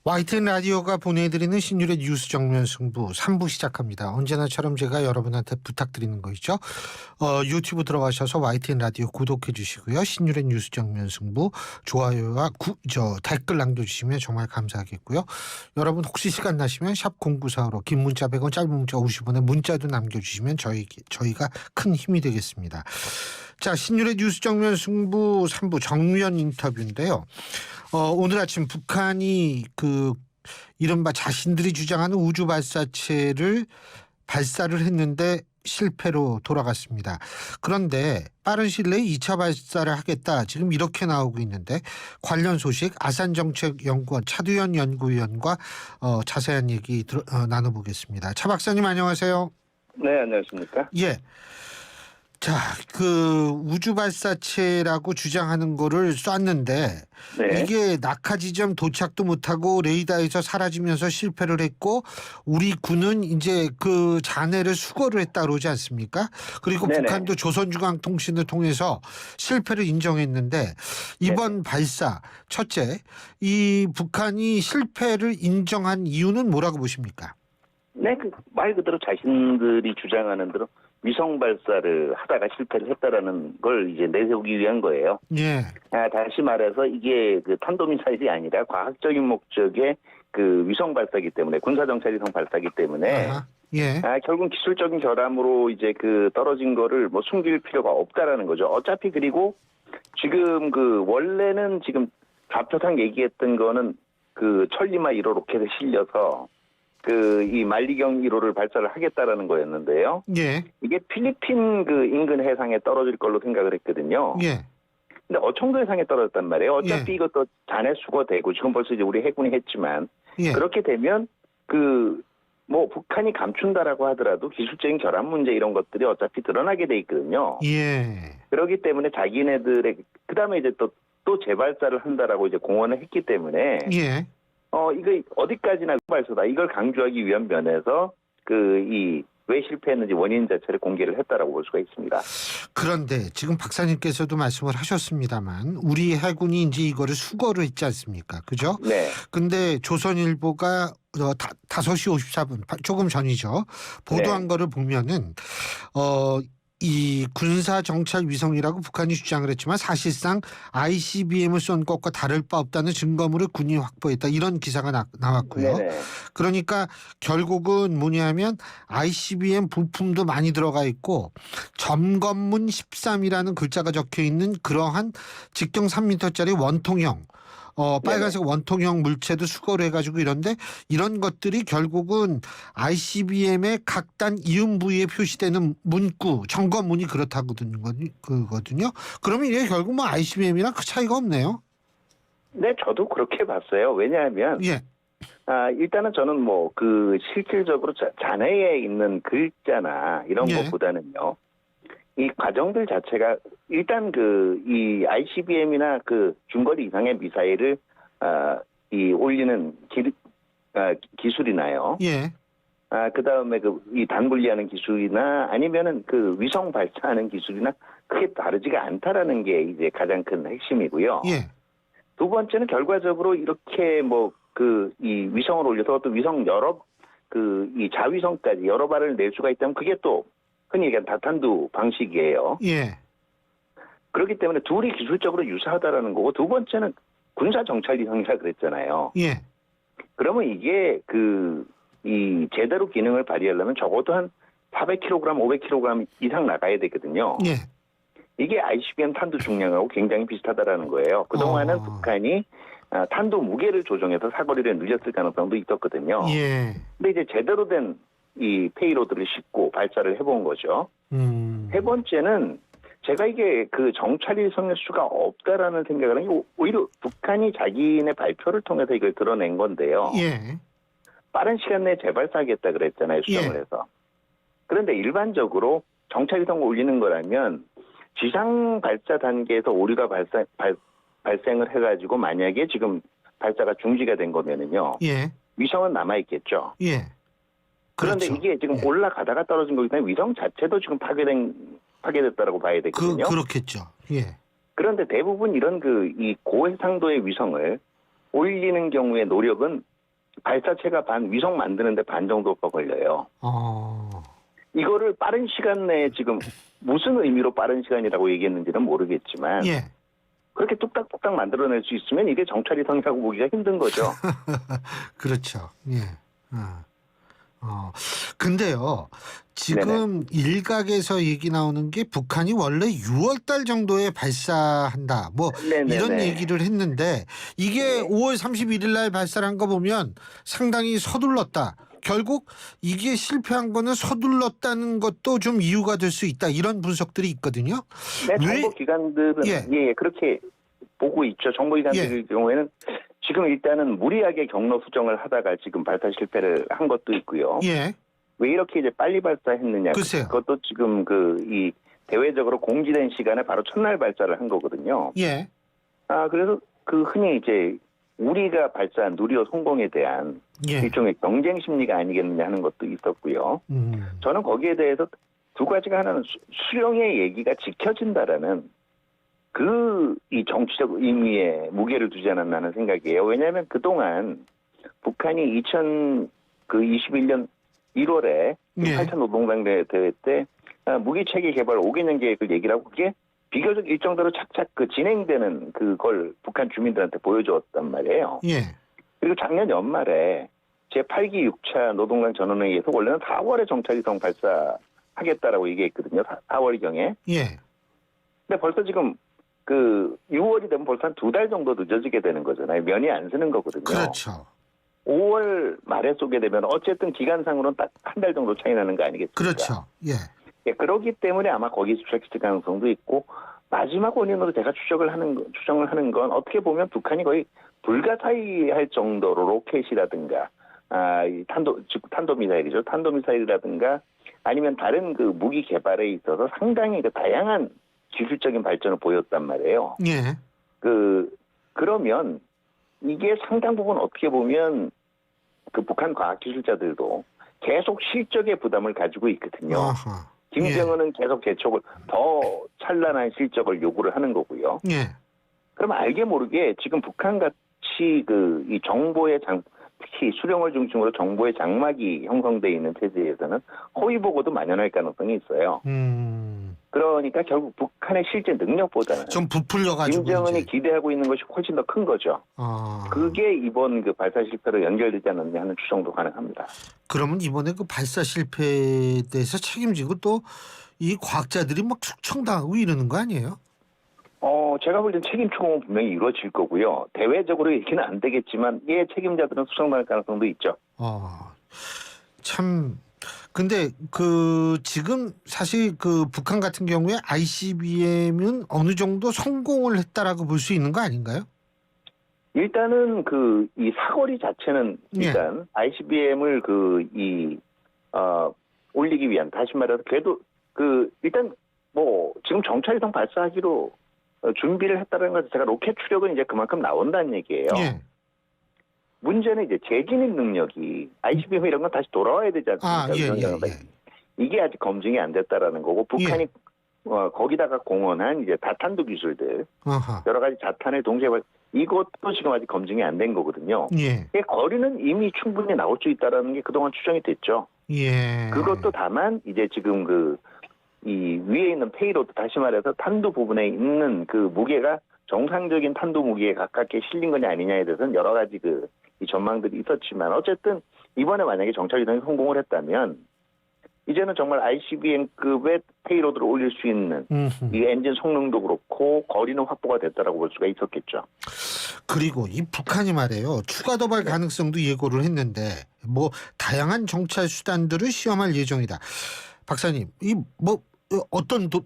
YTN 라디오가 보내드리는 신율의 뉴스 정면 승부 3부 시작합니다. 언제나처럼 제가 여러분한테 부탁드리는 거 있죠. 유튜브 들어가셔서 YTN 라디오 구독해 주시고요. 신율의 뉴스 정면 승부 좋아요와 댓글 남겨주시면 정말 감사하겠고요. 여러분 혹시 시간 나시면 샵 0945로 긴 문자 100원 짧은 문자 50원에 문자도 남겨주시면 저희가 큰 힘이 되겠습니다. 자, 신율의 뉴스 정면 승부 3부 정면 인터뷰인데요. 오늘 아침 북한이 이른바 자신들이 주장하는 우주 발사체를 발사를 했는데 실패로 돌아갔습니다. 그런데 빠른 시일 내에 2차 발사를 하겠다. 지금 이렇게 나오고 있는데 관련 소식 아산정책연구원 차두현 연구위원과 자세한 얘기 나눠보겠습니다. 차 박사님 안녕하세요. 네, 안녕하십니까? 예. 자, 우주 발사체라고 주장하는 거를 쐈는데 네. 이게 낙하 지점 도착도 못하고 레이더에서 사라지면서 실패를 했고 우리 군은 이제 그 잔해를 수거를 했다 그러지 않습니까? 그리고 네네. 북한도 조선중앙통신을 통해서 실패를 인정했는데 이번 발사 첫째, 이 북한이 실패를 인정한 이유는 뭐라고 보십니까? 네, 말 그대로 자신들이 주장하는 대로 위성 발사를 하다가 실패를 했다라는 걸 이제 내세우기 위한 거예요. 예. 다시 말해서 이게 탄도미사일이 아니라 과학적인 목적의 위성 발사기 때문에 군사정찰위성 발사기 때문에 예. 결국 기술적인 결함으로 이제 떨어진 거를 뭐 숨길 필요가 없다라는 거죠. 어차피 그리고 지금 원래는 지금 좌표상 얘기했던 거는 천리마 1호 로켓에 실려서 이 만리경 1호를 발사를 하겠다라는 거였는데요. 예. 이게 필리핀 인근 해상에 떨어질 걸로 생각을 했거든요. 예. 근데 어청도 해상에 떨어졌단 말이에요. 어차피 이것도 잔해 수거되고 지금 벌써 이제 우리 해군이 했지만 예. 그렇게 되면 뭐 북한이 감춘다라고 하더라도 기술적인 결함 문제 이런 것들이 어차피 드러나게 돼 있거든요. 예. 그렇기 때문에 자기네들의 그다음에 이제 또 재발사를 한다라고 이제 공언을 했기 때문에 예. 이거 어디까지나 발사다. 이걸 강조하기 위한 면에서 왜 실패했는지 원인 자체를 공개를 했다라고 볼 수가 있습니다. 그런데 지금 박사님께서도 말씀을 하셨습니다만 우리 해군이 이제 이거를 수거를 했지 않습니까? 그죠? 네. 근데 조선일보가 5시 54분 조금 전이죠. 보도한 네. 거를 보면은 이 군사 정찰 위성이라고 북한이 주장을 했지만 사실상 ICBM을 쏜 것과 다를 바 없다는 증거물을 군이 확보했다. 이런 기사가 나왔고요. 네네. 그러니까 결국은 뭐냐면 ICBM 부품도 많이 들어가 있고 점검문 13이라는 글자가 적혀 있는 그러한 직경 3m짜리 원통형 빨간색 원통형 물체도 수거를 해가지고 이런데 이런 것들이 결국은 ICBM의 각 단 이음 부위에 표시되는 문구 점검문이 그렇다거든요. 그러면 이게 결국 뭐 ICBM이랑 그 차이가 없네요. 네, 저도 그렇게 봤어요. 왜냐하면 예. 일단은 저는 실질적으로 잔해에 있는 글자나 이런 예. 것보다는요. 이 과정들 자체가 일단 이 ICBM이나 중거리 이상의 미사일을 올리는 기술이나요. 예. 그다음에 이 단분리하는 기술이나 아니면은 위성 발사하는 기술이나 크게 다르지가 않다라는 게 이제 가장 큰 핵심이고요. 예. 두 번째는 결과적으로 이렇게 이 위성을 올려서 또 위성 이 자위성까지 여러 발을 낼 수가 있다면 그게 또 흔히 얘기하는 다탄두 방식이에요. 예. 그렇기 때문에 둘이 기술적으로 유사하다라는 거고 두 번째는 군사 정찰위성이라 그랬잖아요. 예. 그러면 이게 이 제대로 기능을 발휘하려면 적어도 한 400kg, 500kg 이상 나가야 되거든요. 예. 이게 ICBM 탄두 중량하고 굉장히 비슷하다라는 거예요. 그동안은 북한이 탄두 무게를 조정해서 사거리를 늘렸을 가능성도 있었거든요. 예. 근데 이제 제대로 된 이 페이로드를 싣고 발사를 해본 거죠. 세 번째는 제가 이게 정찰위성의 수가 없다라는 생각을 하는 게 오히려 북한이 자기네 발표를 통해서 이걸 드러낸 건데요. 예. 빠른 시간 내에 재발사하겠다 그랬잖아요. 수정을 해서. 그런데 일반적으로 정찰위성을 올리는 거라면 지상 발사 단계에서 오류가 발생을 해가지고 만약에 지금 발사가 중지가 된 거면은요. 예. 위성은 남아있겠죠. 예. 그런데 그렇죠. 이게 지금 올라가다가 떨어진 거기 때문에 위성 자체도 지금 파괴됐다라고 봐야 되거든요. 그렇겠죠. 예. 그런데 대부분 이런 이 고해상도의 위성을 올리는 경우의 노력은 발사체가 위성 만드는데 반 정도가 걸려요. 이거를 빠른 시간 내에 지금 무슨 의미로 빠른 시간이라고 얘기했는지는 모르겠지만 예. 그렇게 뚝딱뚝딱 만들어낼 수 있으면 이게 정찰위성이라고 보기가 힘든 거죠. 그렇죠. 예. 근데요, 지금 일각에서 얘기 나오는 게 북한이 원래 6월 달 정도에 발사한다. 뭐 네네네. 이런 얘기를 했는데 이게 네. 5월 31일 날 발사를 한 거 보면 상당히 서둘렀다. 결국 이게 실패한 거는 서둘렀다는 것도 좀 이유가 될 수 있다. 이런 분석들이 있거든요. 네, 왜? 정보기관들은 예. 그렇게 보고 있죠. 정보기관들의 경우에는 지금 일단은 무리하게 경로 수정을 하다가 지금 발사 실패를 한 것도 있고요. 예. 왜 이렇게 이제 빨리 발사했느냐. 글쎄요. 그것도 지금 이 대외적으로 공지된 시간에 바로 첫날 발사를 한 거거든요. 예. 그래서 흔히 이제 우리가 발사한 누리호 성공에 대한 예. 일종의 경쟁 심리가 아니겠느냐 하는 것도 있었고요. 저는 거기에 대해서 두 가지가 하나는 수령의 얘기가 지켜진다라는 이 정치적 의미에 무게를 두지 않았나 하는 생각이에요. 왜냐하면 그동안 북한이 2021년 1월에 예. 8차 노동당 대회 때 무기체계 개발 5개년 계획을 얘기를 하고 그게 비교적 일정대로 착착 진행되는 그걸 북한 주민들한테 보여주었단 말이에요. 예. 그리고 작년 연말에 제8기 6차 노동당 전원회의에서 원래는 4월에 정찰위성 발사하겠다라고 얘기했거든요. 4월경에. 예. 근데 벌써 지금 6월이 되면 벌써 한 2달 정도 늦어지게 되는 거잖아요. 면이 안 서는 거거든요. 그렇죠. 5월 말에 쏘게 되면 어쨌든 기간상으로는 딱 한 달 정도 차이 나는 거 아니겠습니까? 그렇죠. 예. 그러기 때문에 아마 거기 수색했을 가능성도 있고 마지막 원인으로 제가 추정을 하는 건 어떻게 보면 북한이 거의 불가사의할 정도로 로켓이라든가 즉 탄도미사일이죠. 탄도미사일이라든가 아니면 다른 무기 개발에 있어서 상당히 다양한 기술적인 발전을 보였단 말이에요. 예. 그러면 이게 상당 부분 어떻게 보면 북한 과학기술자들도 계속 실적의 부담을 가지고 있거든요. 아하. 김정은은 계속 개척을 더 찬란한 실적을 요구를 하는 거고요. 예. 그럼 알게 모르게 지금 북한같이 이 정보의 특히 수령을 중심으로 정보의 장막이 형성되어 있는 체제에서는 허위 보고도 만연할 가능성이 있어요. 그러니까 결국 북한의 실제 능력보다는 좀 부풀려가지고 김정은이 기대하고 있는 것이 훨씬 더 큰 거죠. 그게 이번 발사 실패로 연결되지 않았냐 하는 추정도 가능합니다. 그러면 이번에 발사 실패에 대해서 책임지고 또 이 과학자들이 막 숙청당하고 이러는 거 아니에요? 제가 볼 땐 책임 추궁은 분명히 이루어질 거고요. 대외적으로 얘기는 안 되겠지만 책임자들은 수정당할 가능성도 있죠. 참. 근데 지금 사실 북한 같은 경우에 ICBM은 어느 정도 성공을 했다라고 볼 수 있는 거 아닌가요? 일단은 이 사거리 자체는 일단 ICBM을 올리기 위한 다시 말해서 그래도 일단 지금 정찰위성 발사하기로 준비를 했다는 것 자체가 로켓 추력은 이제 그만큼 나온다는 얘기예요. 예. 문제는 이제 재진입 능력이 ICBM 이런 건 다시 돌아와야 되지 않습니까? 이게 아직 검증이 안 됐다라는 거고 북한이 거기다가 공헌한 이제 다탄도 기술들 여러 가지 자탄을 동시에 이것도 지금 아직 검증이 안 된 거거든요. 거리는 이미 충분히 나올 수 있다라는 게 그동안 추정이 됐죠. 그것도 다만 이제 지금 이 위에 있는 페이로드 다시 말해서 탄도 부분에 있는 무게가 정상적인 탄도 무게에 가깝게 실린 거냐 아니냐에 대해서는 여러 가지 이 전망들이 있었지만 어쨌든 이번에 만약에 정찰위성이 성공을 했다면 이제는 정말 ICBM급의 페이로드를 올릴 수 있는 이 엔진 성능도 그렇고 거리는 확보가 됐다라고 볼 수가 있었겠죠. 그리고 이 북한이 말이에요. 추가 도발 가능성도 예고를 했는데 다양한 정찰 수단들을 시험할 예정이다. 박사님,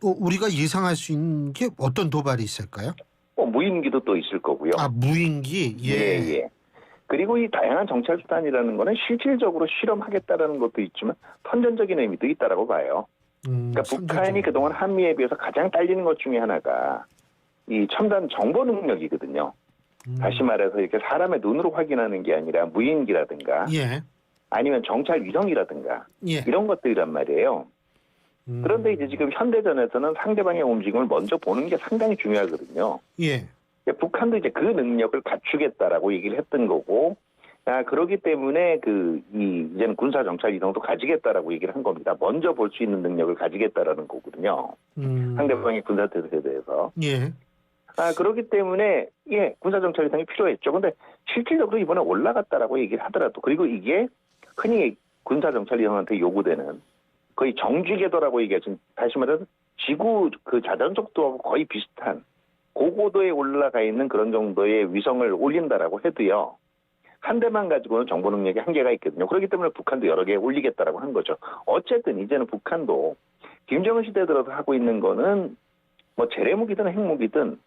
우리가 예상할 수 있는 게 어떤 도발이 있을까요? 무인기도 또 있을 거고요. 무인기? 예. 그리고 이 다양한 정찰 수단이라는 거는 실질적으로 실험하겠다라는 것도 있지만 선전적인 의미도 있다라고 봐요. 그러니까 북한이 그동안 한미에 비해서 가장 딸리는 것 중에 하나가 이 첨단 정보 능력이거든요. 다시 말해서 이렇게 사람의 눈으로 확인하는 게 아니라 무인기라든가 아니면 정찰 위성이라든가 이런 것들이란 말이에요. 그런데 이제 지금 현대전에서는 상대방의 움직임을 먼저 보는 게 상당히 중요하거든요. 북한도 이제 그 능력을 갖추겠다라고 얘기를 했던 거고 그렇기 때문에 이제는 군사 정찰 이동도 가지겠다라고 얘기를 한 겁니다. 먼저 볼 수 있는 능력을 가지겠다라는 거거든요. 상대방의 군사 태세에 대해서. 예. 그렇기 때문에 군사 정찰 이동이 필요했죠. 근데 실질적으로 이번에 올라갔다라고 얘기를 하더라도, 그리고 이게 흔히 군사 정찰 이동한테 요구되는 거의 정지 궤도라고 얘기하죠. 다시 말해서 지구 그 자전 속도하고 거의 비슷한 고고도에 올라가 있는 그런 정도의 위성을 올린다라고 해도요, 한 대만 가지고는 정보 능력이 한계가 있거든요. 그렇기 때문에 북한도 여러 개 올리겠다라고 한 거죠. 어쨌든 이제는 북한도 김정은 시대 들어서 하고 있는 거는 뭐 재래무기든 핵무기든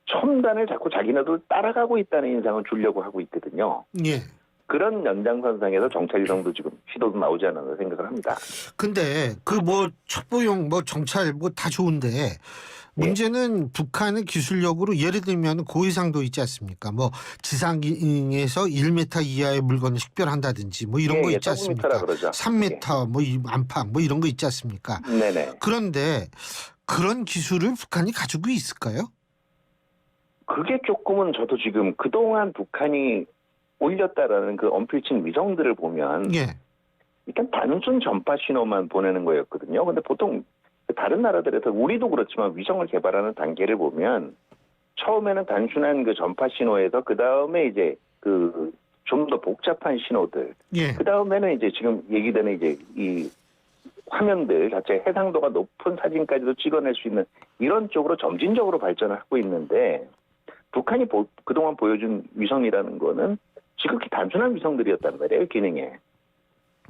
첨단을 자꾸 자기네들 따라가고 있다는 인상을 주려고 하고 있거든요. 예. 그런 연장선상에서 정찰 이동도 지금 시도도 나오지 않았나 생각을 합니다. 근데 그 뭐 첩보용 뭐 정찰 뭐 다 좋은데 문제는 북한의 기술력으로 예를 들면 고해상도 있지 않습니까? 뭐 지상에서 1m 이하의 물건을 식별한다든지 뭐 이런 거 있지 않습니까? 3m라 그러죠. 3m 뭐 안팎 뭐 이런 거 있지 않습니까? 네네. 그런데 그런 기술을 북한이 가지고 있을까요? 그게 조금은 저도 지금 그동안 북한이 올렸다라는 그 언필친 위성들을 보면 예. 일단 단순 전파 신호만 보내는 거였거든요. 근데 보통 다른 나라들에서 우리도 그렇지만 위성을 개발하는 단계를 보면 처음에는 단순한 그 전파 신호에서 그 다음에 이제 그 좀 더 복잡한 신호들, 예. 그 다음에는 이제 지금 얘기되는 이제 이 화면들 자체 해상도가 높은 사진까지도 찍어낼 수 있는 이런 쪽으로 점진적으로 발전을 하고 있는데, 북한이 그동안 보여준 위성이라는 거는 지극히 단순한 위성들이었단 말이에요, 기능에.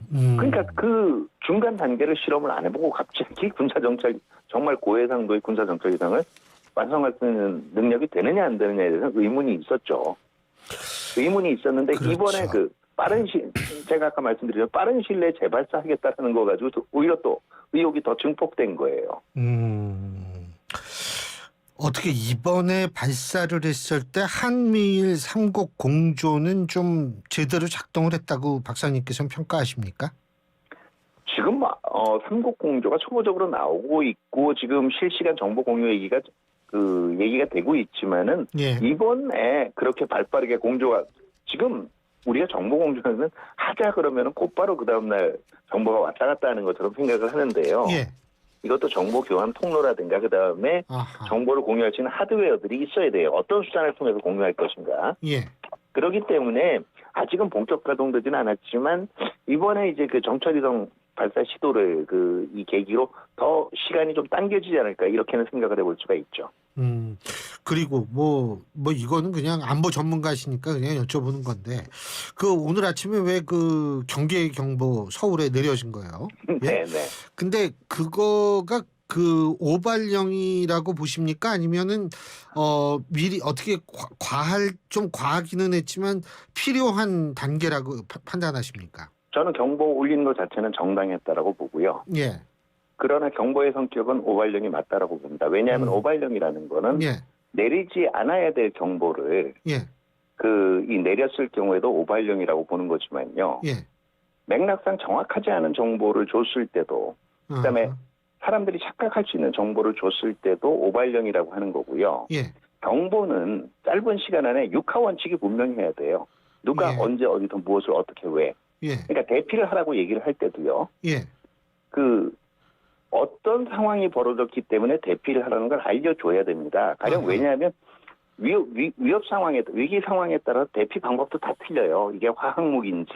그러니까 그 중간 단계를 실험을 안 해보고 갑자기 군사정찰, 정말 고해상도의 군사정찰 이상을 완성할 수 있는 능력이 되느냐 안 되느냐에 대해서 의문이 있었죠. 의문이 있었는데, 그렇죠. 이번에 제가 아까 말씀드렸죠. 빠른 시일 내에 재발사하겠다는 거 가지고 오히려 또 의혹이 더 증폭된 거예요. 어떻게 이번에 발사를 했을 때 한미일 삼국 공조는 좀 제대로 작동을 했다고 박사님께서는 평가하십니까? 지금 삼국 공조가 초보적으로 나오고 있고 지금 실시간 정보 공유 얘기가 되고 있지만은 예. 이번에 그렇게 발빠르게 공조가, 지금 우리가 정보 공조는 하자 그러면은 곧바로 그 다음날 정보가 왔다 갔다 하는 것처럼 생각을 하는데요. 예. 이것도 정보 교환 통로라든가 그 다음에 정보를 공유할 수 있는 하드웨어들이 있어야 돼요. 어떤 수단을 통해서 공유할 것인가. 예. 그렇기 때문에 아직은 본격 가동되지는 않았지만 이번에 이제 그 정찰위성 발사 시도를 이 계기로 더 시간이 좀 당겨지지 않을까, 이렇게는 생각을 해볼 수가 있죠. 그리고 뭐 이거는 그냥 안보 전문가시니까 그냥 여쭤보는 건데, 오늘 아침에 왜 그 경계 경보 서울에 내려진 거예요? 예? 네네. 근데 그거가 오발령이라고 보십니까? 아니면은 미리 어떻게 좀 과하기는 했지만 필요한 단계라고 판단하십니까? 저는 경보 올리는 것 자체는 정당했다라고 보고요. 예. 그러나 경보의 성격은 오발령이 맞다라고 봅니다. 왜냐하면 오발령이라는 거는 예. 내리지 않아야 될 경보를 예. 내렸을 경우에도 오발령이라고 보는 거지만요. 예. 맥락상 정확하지 않은 정보를 줬을 때도, 그다음에 사람들이 착각할 수 있는 정보를 줬을 때도 오발령이라고 하는 거고요. 예. 경보는 짧은 시간 안에 육하 원칙이 분명히 해야 돼요. 누가 예. 언제 어디서 무엇을 어떻게 왜. 예. 그러니까 대피를 하라고 얘기를 할 때도요. 예. 어떤 상황이 벌어졌기 때문에 대피를 하라는 걸 알려줘야 됩니다. 가령 왜냐하면 위협 상황에, 위기 상황에 따라 대피 방법도 다 틀려요. 이게 화학무기인지,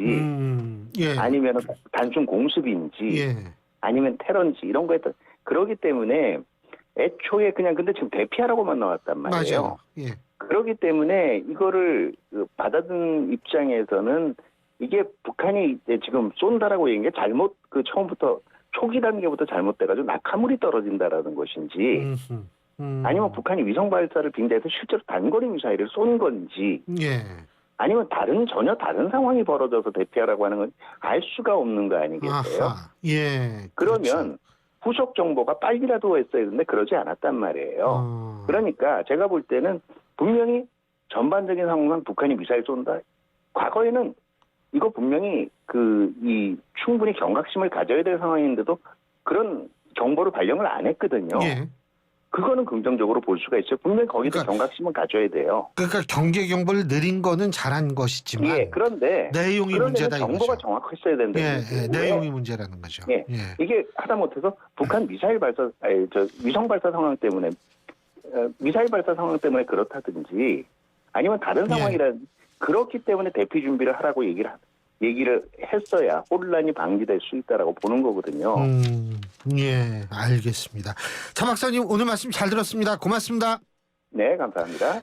예. 아니면 단순 공습인지, 예. 아니면 테러인지 이런 거에 따라. 그렇기 때문에 애초에 근데 지금 대피하라고만 나왔단 말이에요. 맞아요. 예. 그렇기 때문에 이거를 받아든 입장에서는 이게 북한이 이제 지금 쏜다라고 얘기한 게 잘못, 처음부터 초기 단계부터 잘못돼가지고 낙하물이 떨어진다라는 것인지, 아니면 북한이 위성 발사를 빙자해서 실제로 단거리 미사일을 쏜 건지, 예. 아니면 전혀 다른 상황이 벌어져서 대피하라고 하는 건 알 수가 없는 거 아니겠어요? 예. 그러면 그렇죠. 후속 정보가 빨리라도 했어야 되는데 그러지 않았단 말이에요. 그러니까 제가 볼 때는 분명히 전반적인 상황은 북한이 미사일 쏜다. 과거에는 이거 분명히 충분히 경각심을 가져야 될 상황인데도 그런 정보를 발령을 안 했거든요. 예. 그거는 긍정적으로 볼 수가 있어요. 분명히 거기도 그러니까- 경각심은 가져야 돼요. 그러니까 경제 경보를 느린 거는 잘한 것이지만 예, 그런데 내용이 그런 데는 문제다 정보가 이거죠. 정확했어야 된다는 예, 거죠. 예, 왜? 내용이 문제라는 거죠. 예. 이게 하다못해서 북한 위성 발사 상황 때문에 미사일 발사 상황 때문에 그렇다든지 아니면 다른 예. 상황이란 그렇기 때문에 대피 준비를 하라고 얘기를 했어야 혼란이 방지될 수 있다라고 보는 거거든요. 예, 알겠습니다. 차 박사님 오늘 말씀 잘 들었습니다. 고맙습니다. 네, 감사합니다.